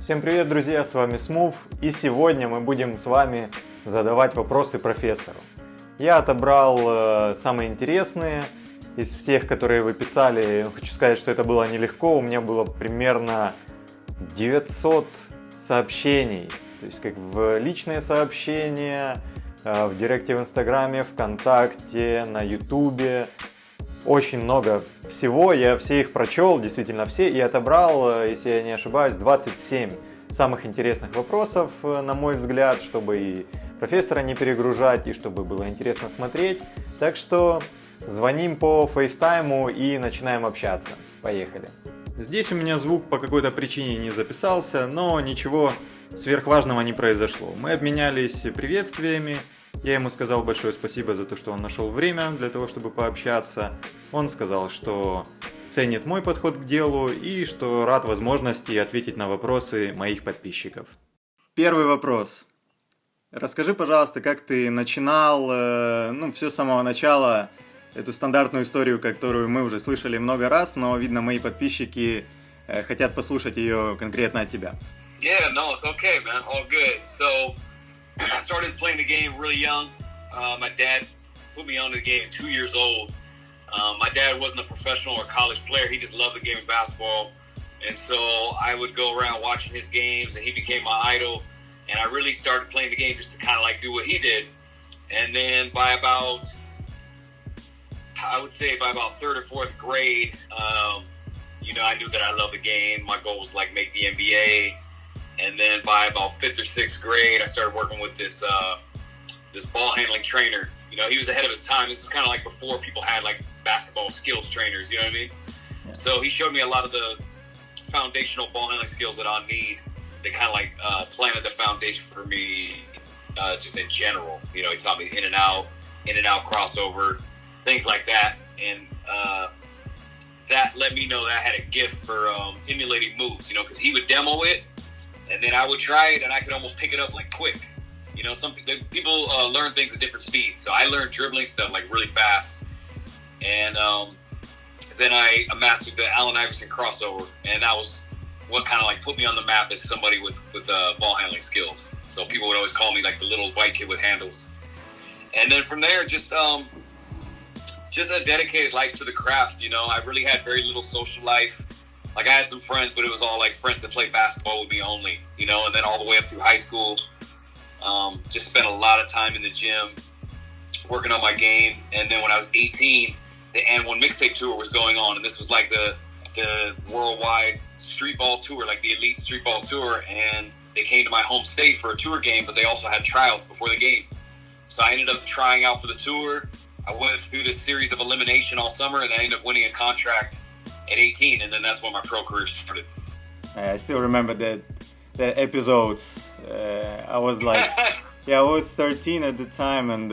Всем привет, друзья, с вами Smoove, и сегодня мы будем с вами задавать вопросы профессору. Я отобрал самые интересные из всех, которые вы писали. Хочу сказать, что это было нелегко, у меня было примерно 900 сообщений, то есть как в личные сообщения, в директе в Инстаграме, ВКонтакте, на Ютубе. Очень много всего, я все их прочел, действительно все, и отобрал, если я не ошибаюсь, 27 самых интересных вопросов, на мой взгляд, чтобы и профессора не перегружать, и чтобы было интересно смотреть. Так что звоним по фейстайму и начинаем общаться. Поехали. Здесь у меня звук по какой-то причине не записался, но ничего сверхважного не произошло. Мы обменялись приветствиями. Я ему сказал большое спасибо за то, что он нашел время для того, чтобы пообщаться. Он сказал, что ценит мой подход к делу и что рад возможности ответить на вопросы моих подписчиков. Первый вопрос. Расскажи, пожалуйста, как ты начинал, все с самого начала, эту стандартную историю, которую мы уже слышали много раз, но, видно, мои подписчики хотят послушать ее конкретно от тебя. Yeah, no, it's okay, man. All good. So, I started playing the game really young. My dad put me on the game at 2 years old. My dad wasn't a professional or college player. He just loved the game of basketball. And so I would go around watching his games, and he became my idol. And I really started playing the game just to kind of like do what he did. And then by about, I would say by about third or fourth grade, I knew that I loved the game. My goal was like make the NBA. And then by about fifth or sixth grade, I started working with this ball handling trainer. He was ahead of his time. This is kind of like before people had like basketball skills trainers, you know what I mean? Yeah. So he showed me a lot of the foundational ball handling skills that I'll need. They kind of like planted the foundation for me just in general. He taught me in and out crossover, things like that. And that let me know that I had a gift for emulating moves, because he would demo it, and then I would try it, and I could almost pick it up like quick. Some people learn things at different speeds. So I learned dribbling stuff like really fast, and then I mastered the Allen Iverson crossover, and that was what kind of like put me on the map as somebody with ball handling skills. So people would always call me like the little white kid with handles. And then from there, just a dedicated life to the craft. I really had very little social life. Like I had some friends, but it was all like friends that played basketball with me only. And then all the way up through high school. Just spent a lot of time in the gym working on my game. And then when I was 18, the N1 mixtape tour was going on. And this was like the worldwide street ball tour, like the elite street ball tour. And they came to my home state for a tour game, but they also had tryouts before the game. So I ended up trying out for the tour. I went through this series of elimination all summer, and I ended up winning a contract at 18. And then that's when my pro career started. I still remember the episodes. I was like, I was 13 at the time, and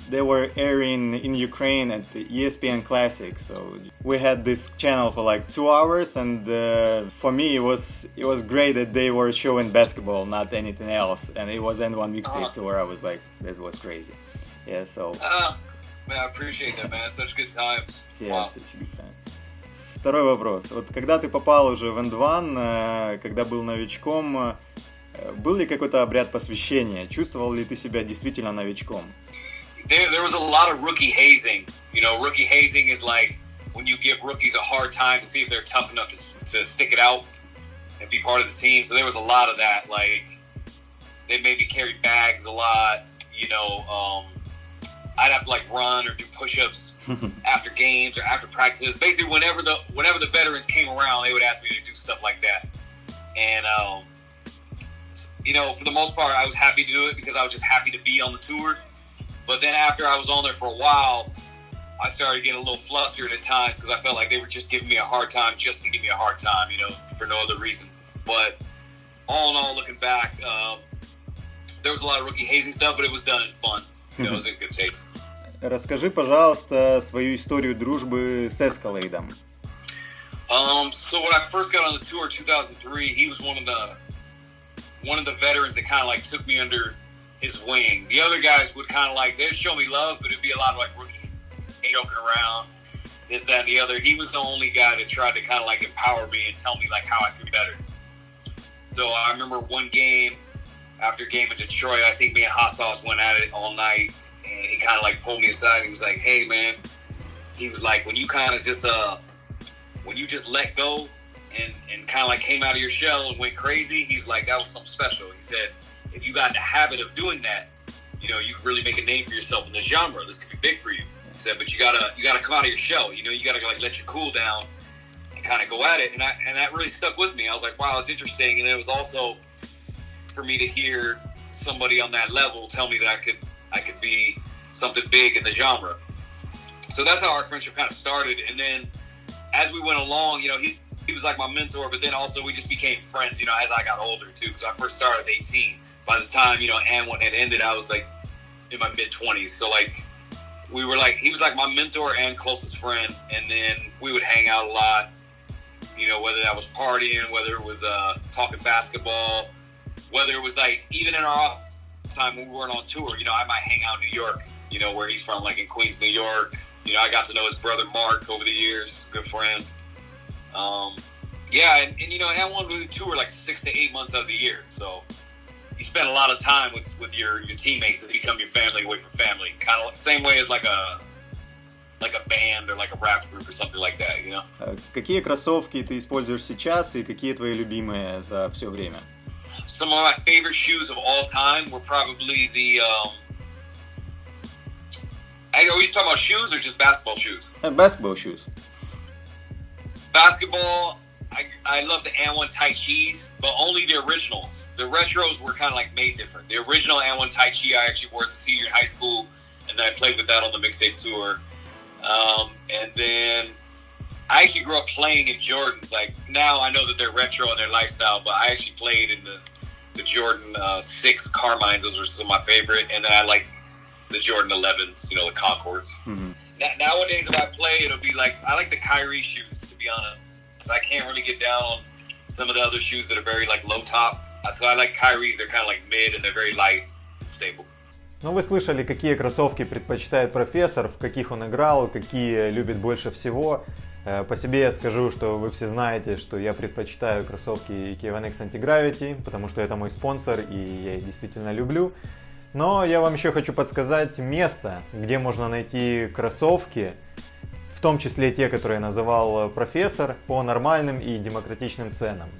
they were airing in Ukraine at the ESPN Classic. So we had this channel for like 2 hours, and for me it was great that they were showing basketball, not anything else. And it was N1 mixtape tour. I was like, this was crazy. Yeah, so. Man, I appreciate that, man. Such good times. Yeah, wow. Such a good time. Второй вопрос. Вот когда ты попал уже в N1, когда был новичком, был ли какой-то обряд посвящения? Чувствовал ли ты себя действительно новичком? There was a lot of rookie hazing. Rookie hazing is like when you give rookies a hard time to see if they're tough enough to stick it out and be part of the team. So there was a lot of that. Like they made me carry bags a lot. I'd have to like run or do push-ups after games or after practices. Basically, whenever the veterans came around, they would ask me to do stuff like that. And for the most part, I was happy to do it because I was just happy to be on the tour. But then after I was on there for a while, I started getting a little flustered at times because I felt like they were just giving me a hard time just to give me a hard time, for no other reason. But all in all, looking back, there was a lot of rookie hazing stuff, but it was done in fun. It was in good taste. Расскажи, пожалуйста, свою историю дружбы с Эскалейдом. So when I first got on the tour in 2003, he was one of the veterans that kind of like took me under his wing. The other guys would kind of like, they'd show me love, but it'd be a lot of like rookie joking around, this, that, and the other. He was the only guy that tried to kind of like empower me and tell me like how I could be better. So I remember one game, after a game in Detroit, I think me and Hot Sauce went at it all night, and he kind of like pulled me aside and he was like, hey man, he was like, when you kind of just, when you just let go and kind of like came out of your shell and went crazy, he's like, that was something special. He said, if you got in the habit of doing that, you know, you can really make a name for yourself in this genre. This could be big for you. He said, but you gotta come out of your shell. You know, you gotta like let your cool down and kind of go at it. And that really stuck with me. I was like, wow, it's interesting. And it was also for me to hear somebody on that level tell me that I could be something big in the genre. So that's how our friendship kind of started. And then as we went along, you know, he was like my mentor, but then also we just became friends, you know, as I got older too. Because I first started as 18. By the time, you know, and when it ended, I was like in my mid-20s. So like we were like, he was like my mentor and closest friend. And then we would hang out a lot, you know, whether that was partying, whether it was talking basketball, whether it was like even in our off time when we weren't on tour, you know, I might hang out in New York, you know, where he's from, like in Queens, New York. You know, I got to know his brother Mark over the years, good friend. Yeah, and you know, and one would tour like 6 to 8 months out of the year. So you spend a lot of time with your teammates that become your family away from family. Kind of same way as like a band or like a rap group or something like that, you know? Какие кроссовки ты используешь сейчас и какие твои любимые за все время? Some of my favorite shoes of all time were probably the are we talking about shoes or just basketball shoes? Basketball shoes. Basketball, I love the And1 Tai Chis, but only the originals. The retros were kind of like made different. The original And1 Tai Chi I actually wore as a senior in high school, and then I played with that on the mixtape tour. And then I actually grew up playing in Jordans. Like now I know that they're retro in their lifestyle, but I actually played in the Jordan 6 Carmines. Those were some of my favorite. And then I like the Jordan 11s, you know, the Concords. Mm-hmm. Nowadays, if I play, it'll be like, I like the Kyrie shoes, to be honest. I can't really get down on some of the other shoes that are very like low top. So I like Kyrie's, they're kind of like mid and they're very light and stable. Ну, вы слышали, какие кроссовки предпочитает профессор, в каких он играл, какие любит больше всего. По себе я скажу, что вы все знаете, что я предпочитаю кроссовки K1 X Anti-Gravity, потому что это мой спонсор и я их действительно люблю. Но я вам еще хочу подсказать место, где можно найти кроссовки, в том числе те, которые называл профессор, по нормальным и демократичным ценам.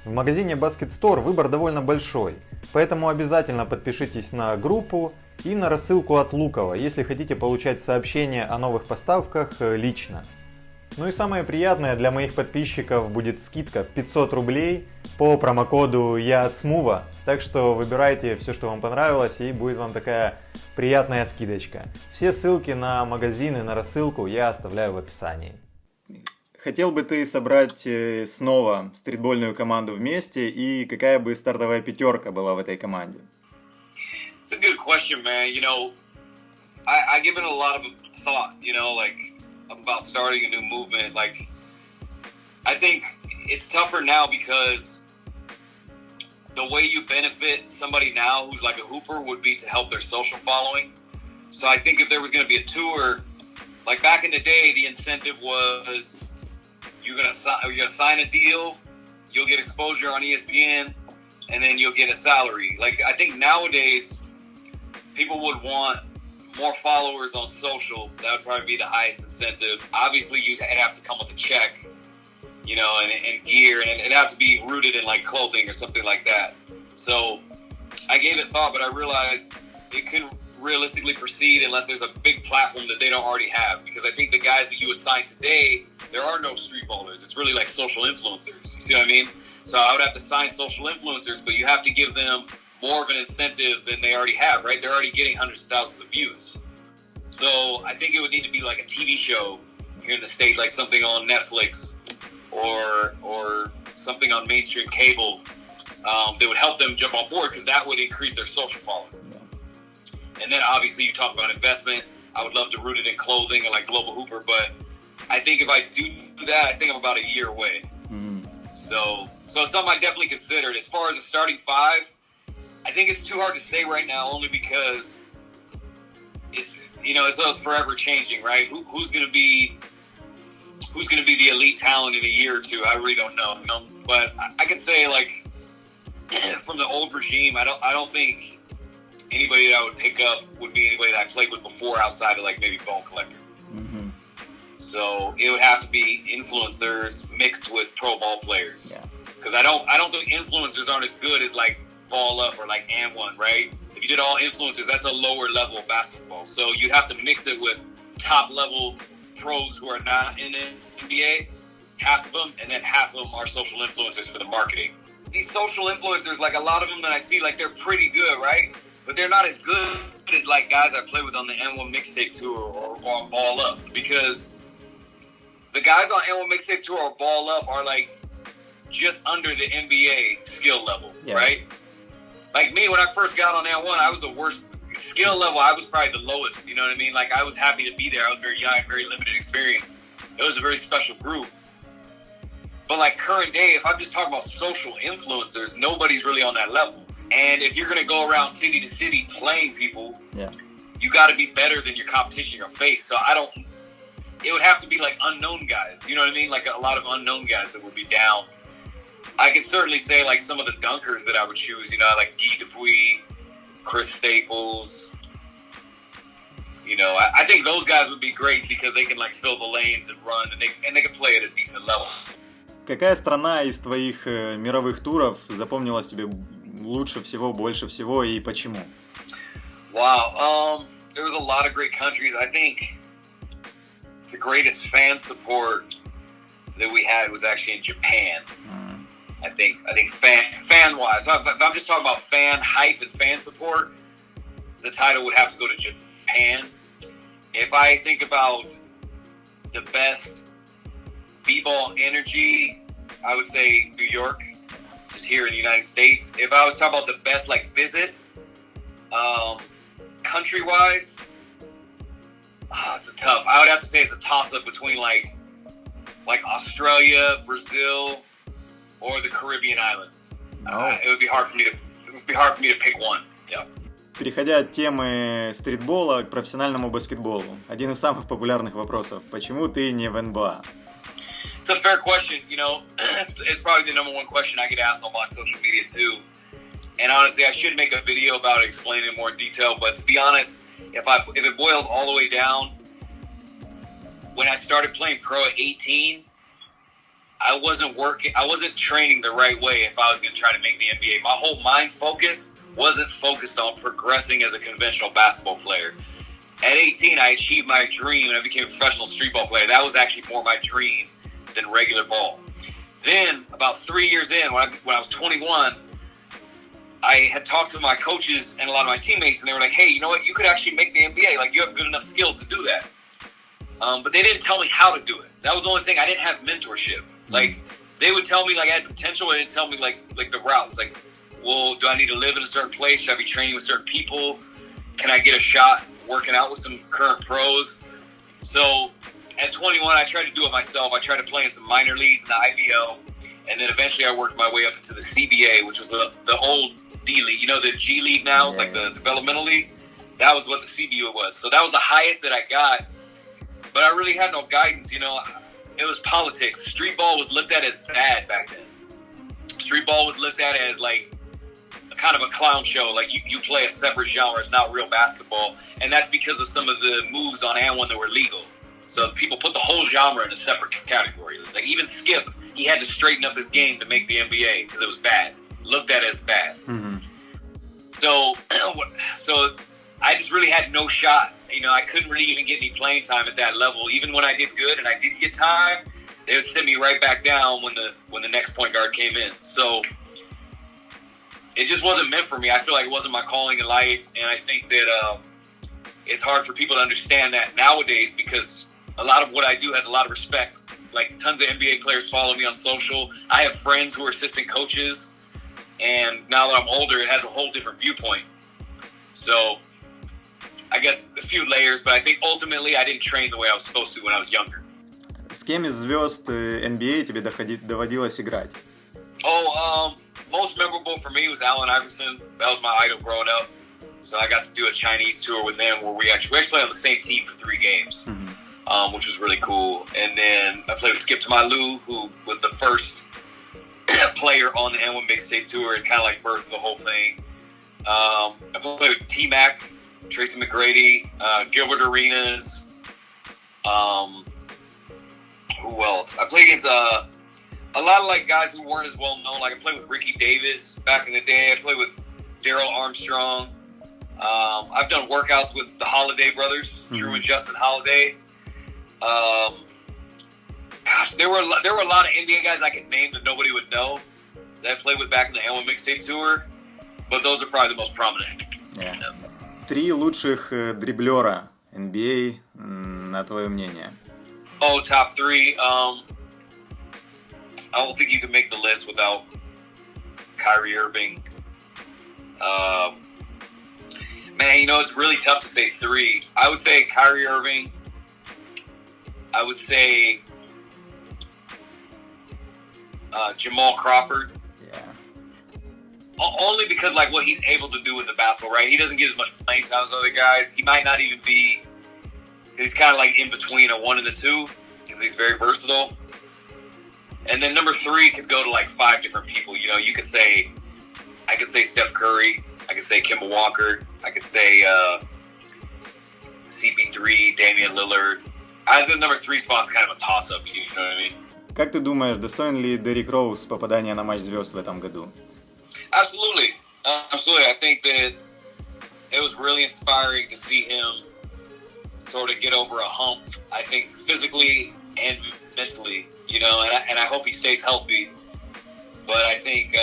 В магазине Basket Store выбор довольно большой, поэтому обязательно подпишитесь на группу и на рассылку от Лукова, если хотите получать сообщения о новых поставках лично. Ну и самое приятное, для моих подписчиков будет скидка в 500 рублей по промокоду «Я от Smoove». Так что выбирайте все, что вам понравилось, и будет вам такая приятная скидочка. Все ссылки на магазины, на рассылку я оставляю в описании. Хотел бы ты собрать снова стритбольную команду вместе, и какая бы стартовая пятерка была в этой команде? It's a good question, man. You know, I give it a lot of thought, you know, like about starting a new movement. Like, I think it's tougher now because the way you benefit somebody now who's like a hooper would be to help their social following. So I think if there was going to be a tour, like back in the day, the incentive was you're gonna sign a deal, you'll get exposure on ESPN, and then you'll get a salary. Like I think nowadays, people would want more followers on social. That would probably be the highest incentive. Obviously, you'd have to come with a check, you know, and gear, and it'd have to be rooted in like clothing or something like that. So I gave it thought, but I realized it couldn't realistically proceed unless there's a big platform that they don't already have. Because I think the guys that you would sign today, there are no street ballers. It's really like social influencers. You see what I mean? So I would have to sign social influencers, but you have to give them more of an incentive than they already have, right? They're already getting hundreds of thousands of views. So I think it would need to be like a TV show here in the States, like something on Netflix or something on mainstream cable that would help them jump on board, because that would increase their social following. Yeah. And then obviously you talk about investment. I would love to root it in clothing and like Global Hooper, but I think if I do that, I think I'm about a year away. Mm-hmm. So it's something I definitely considered. As far as a starting five, I think it's too hard to say right now, only because it's, you know, it's forever changing, right? Who's going to be the elite talent in a year or two? I really don't know. You know? But I can say, like, from the old regime, I don't think anybody that I would pick up would be anybody that I played with before outside of like maybe Bone Collector. Mm-hmm. So it would have to be influencers mixed with pro ball players. Because I don't think influencers aren't as good as like Ball Up or like And1, right? If you did all influencers, that's a lower level of basketball. So you'd have to mix it with top level pros who are not in the NBA, half of them, and then half of them are social influencers for the marketing. These social influencers, like a lot of them that I see, like they're pretty good, right? But they're not as good as like guys I play with on the N1 Mixtape Tour or Ball Up. Because the guys on N1 Mixtape Tour or Ball Up are like just under the NBA skill level, right? Like me, when I first got on N1, I was the worst. Skill level, I was probably the lowest, you know what I mean? Like, I was happy to be there. I was very young, very limited experience. It was a very special group. But, like, current day, if I'm just talking about social influencers, nobody's really on that level. And if you're going to go around city to city playing people, you got to be better than your competition in your face. So, it would have to be, like, unknown guys. You know what I mean? Like, a lot of unknown guys that would be down. I could certainly say, like, some of the dunkers that I would choose, you know, like Guy Dupuis, Chris Staples, you know, I think those guys would be great because they can like fill the lanes and run, and they can play at a decent level. Какая страна из твоих мировых туров запомнилась тебе лучше всего, больше всего и почему? Wow, there was a lot of great countries. I think the greatest fan support that we had was actually in Japan. I think fan wise, so if I'm just talking about fan hype and fan support, the title would have to go to Japan. If I think about the best b-ball energy, I would say New York, just here in the United States. If I was talking about the best like visit, country wise, it's tough. I would have to say it's a toss up between like Australia, Brazil, or the Caribbean islands. It would be hard for me to pick one. Yeah. Переходя от темы стритбола к профессиональному баскетболу. Один из самых популярных вопросов. Почему ты не в НБА? It's a fair question. You know, it's probably the number one question I get asked on my social media too. And honestly, I should make a video about it, explaining in more detail. But to be honest, if it boils all the way down, when I started playing pro at 18, I wasn't training the right way if I was going to try to make the NBA. My whole mind focus wasn't focused on progressing as a conventional basketball player. At 18, I achieved my dream and I became a professional street ball player. That was actually more my dream than regular ball. Then, about 3 years in, when I was 21, I had talked to my coaches and a lot of my teammates, and they were like, hey, you know what? You could actually make the NBA. Like, you have good enough skills to do that. But they didn't tell me how to do it. That was the only thing. I didn't have mentorship. Like, they would tell me, like, I had potential. They didn't tell me, like the routes. Like, well, do I need to live in a certain place? Should I be training with certain people? Can I get a shot working out with some current pros? So, at 21, I tried to do it myself. I tried to play in some minor leagues in the IBL. And then eventually I worked my way up into the CBA, which was the old D League. You know, the G League now is like the developmental league. That was what the CBA was. So that was the highest that I got. But I really had no guidance, you know. It was politics. Street ball was looked at as bad back then. Street ball was looked at as like kind of a clown show. Like you play a separate genre. It's not real basketball. And that's because of some of the moves on And1 that were legal. So people put the whole genre in a separate category. Like even Skip, he had to straighten up his game to make the NBA because it was bad. Looked at as bad. Mm-hmm. So I just really had no shot. You know, I couldn't really even get any playing time at that level. Even when I did good and I did get time, they would send me right back down when the next point guard came in. So it just wasn't meant for me. I feel like it wasn't my calling in life, and I think that it's hard for people to understand that nowadays because a lot of what I do has a lot of respect. Like tons of NBA players follow me on social. I have friends who are assistant coaches, and now that I'm older, it has a whole different viewpoint. So I guess a few layers, but I think ultimately I didn't train the way I was supposed to when I was younger. С кем из звезд NBA тебе доводилось играть? Most memorable for me was Allen Iverson. That was my idol growing up. So I got to do a Chinese tour with him where we actually played on the same team for 3 games, which was really cool. And then I played with Skip Tamalu, who was the first player on the N1 mixtape tour and kind of like birthed the whole thing. I played with T-Mac, Tracy McGrady, Gilbert Arenas. Who else? I played against a lot of like guys who weren't as well known. Like I played with Ricky Davis back in the day. I played with Daryl Armstrong. I've done workouts with the Holiday brothers, Drew and Justin Holiday. There were a lot of NBA guys I could name that nobody would know that I played with back in the N1 mixtape tour, but those are probably the most prominent. Yeah. 3 лучших дриблера NBA, на твое мнение? Oh, top 3. I don't think you can make the list without Kyrie Irving. Man, you know, it's really tough to say 3. I would say Kyrie Irving. I would say Jamal Crawford. Yeah. Only because, like, what he's able to do with the basketball, right? He doesn't get as much playing time as other guys. He might not even be, because he's kind of like in between a 1 and a 2, because he's very versatile. And then number 3 could go to like 5 different people. You know, I could say Steph Curry. I could say Kemba Walker. I could say CP3, Damian Lillard. I think the number 3 spot's kind of a toss-up. You know what I mean? Как ты думаешь, достоин ли Деррик Роуз попадания на матч звезд в этом году? Absolutely. Absolutely. I think that it was really inspiring to see him sort of get over a hump. I think physically and mentally, you know, and I hope he stays healthy. But I think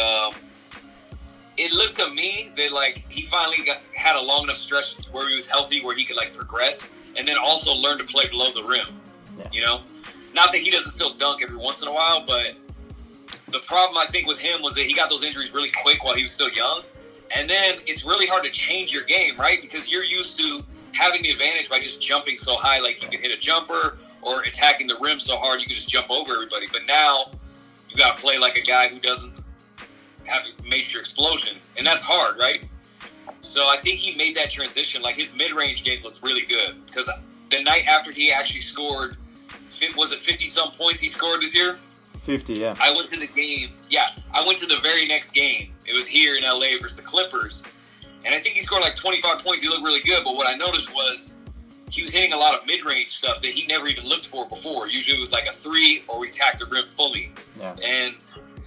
it looked to me that, like, he finally had a long enough stretch where he was healthy, where he could, like, progress, and then also learn to play below the rim, you know? Not that he doesn't still dunk every once in a while, but the problem, I think, with him was that he got those injuries really quick while he was still young, and then it's really hard to change your game, right? Because you're used to having the advantage by just jumping so high, like you can hit a jumper, or attacking the rim so hard you can just jump over everybody. But now, you got to play like a guy who doesn't have a major explosion, and that's hard, right? So I think he made that transition. Like, his mid-range game looked really good, because the night after he actually scored, was it 50-some points he scored this year? 50, yeah. I went to the game. Yeah, I went to the very next game. It was here in LA versus the Clippers, and I think he scored like 25 points. He looked really good, but what I noticed was he was hitting a lot of mid-range stuff that he never even looked for before. Usually it was like a 3 or we attacked the rim fully. Yeah. And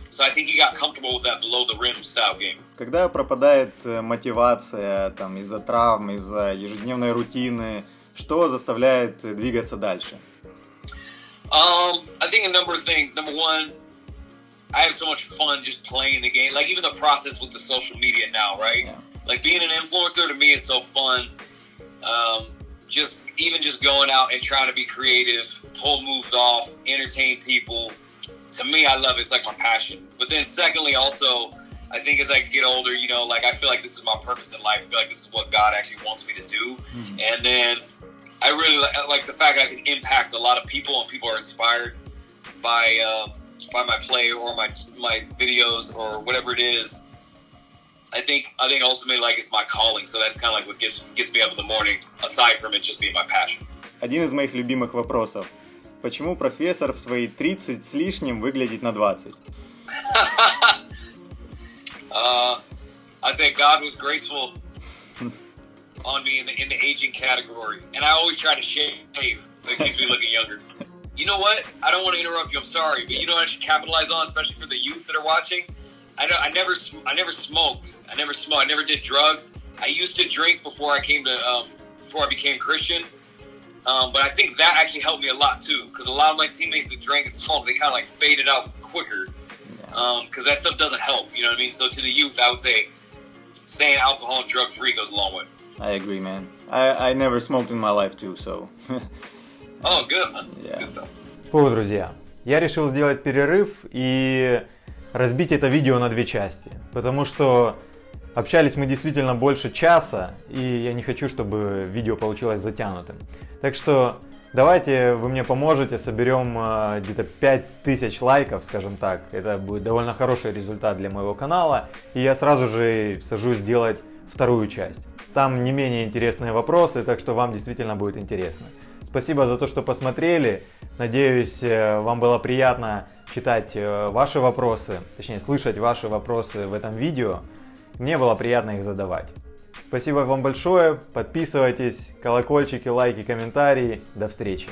so I think he got comfortable with that below-the-rim style game. Когда пропадает мотивация там, из-за травм, из-за ежедневной рутины, что заставляет двигаться дальше? I think a number of things. Number 1, I have so much fun just playing the game. Like, even the process with the social media now, right? Yeah. Like, being an influencer to me is so fun. Just going out and trying to be creative, pull moves off, entertain people. To me, I love it. It's like my passion. But then secondly, also, I think as I get older, you know, like, I feel like this is my purpose in life. I feel like this is what God actually wants me to do. Mm-hmm. And then I really like the fact that I can impact a lot of people, and people are inspired by my play or my videos or whatever it is. I think ultimately, like, it's my calling. So that's kind of like what gets me up in the morning, aside from it just being my passion. Один из моих любимых вопросов. Почему профессор в свои 30 с лишним выглядит на 20? I say God was graceful on me in the aging category, and I always try to shave, so it keeps me looking younger. You know what? I don't want to interrupt you. I'm sorry, but you know what I should capitalize on, especially for the youth that are watching. I never smoked. I never did drugs. I used to drink before I became Christian. But I think that actually helped me a lot too, because a lot of my teammates that drank and smoked, they kind of like faded out quicker, because that stuff doesn't help. You know what I mean? So to the youth, I would say staying alcohol and drug free goes a long way. I agree, man. I never smoked in my life too, so. Oh, good, man. That's good stuff. О, друзья, я решил сделать перерыв и разбить это видео на 2 части, потому что общались мы действительно больше часа, и я не хочу, чтобы видео получилось затянутым. Так что давайте вы мне поможете, соберем где-то 5000 лайков, скажем так. Это будет довольно хороший результат для моего канала, и я сразу же сажусь делать 2 часть. Там не менее интересные вопросы, так что вам действительно будет интересно. Спасибо за то, что посмотрели. Надеюсь, вам было приятно читать ваши вопросы, точнее слышать ваши вопросы в этом видео. Мне было приятно их задавать. Спасибо вам большое, подписывайтесь, колокольчики, лайки, комментарии. До встречи!